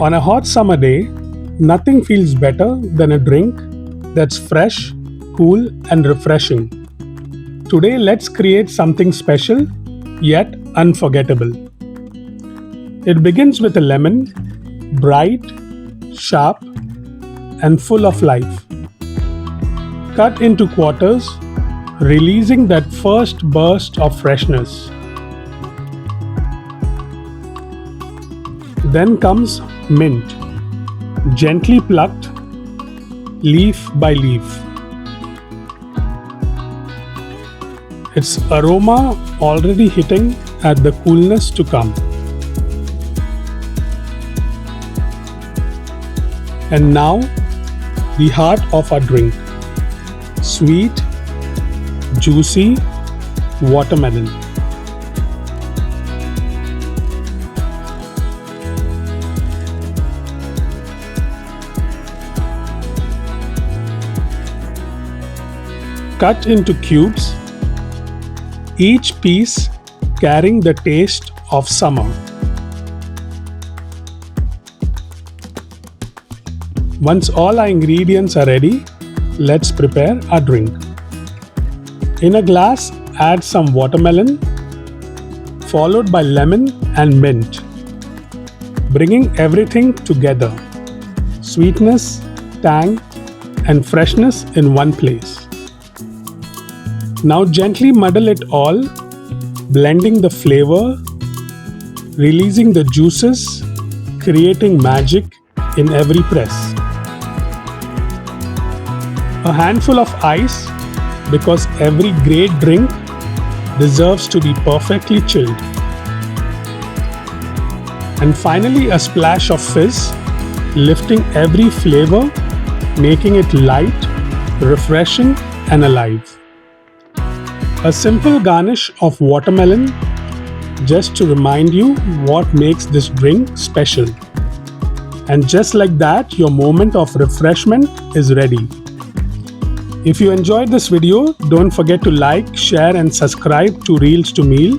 On a hot summer day, nothing feels better than a drink that's fresh, cool, and refreshing. Today, let's create something special yet unforgettable. It begins with a lemon, bright, sharp, and full of life. Cut into quarters, releasing that first burst of freshness. Then comes mint, gently plucked, leaf by leaf. Its aroma already hitting at the coolness to come. And now, the heart of our drink. Sweet, juicy watermelon. Cut into cubes, each piece carrying the taste of summer. Once all our ingredients are ready, let's prepare our drink. In a glass, add some watermelon, followed by lemon and mint, bringing everything together. Sweetness, tang, and freshness in one place. Now gently muddle it all, blending the flavor, releasing the juices, creating magic in every press. A handful of ice, because every great drink deserves to be perfectly chilled. And finally a splash of fizz, lifting every flavor, making it light, refreshing and alive. A simple garnish of watermelon, just to remind you what makes this drink special. And just like that, your moment of refreshment is ready. If you enjoyed this video, don't forget to like, share and subscribe to Reels to Meal.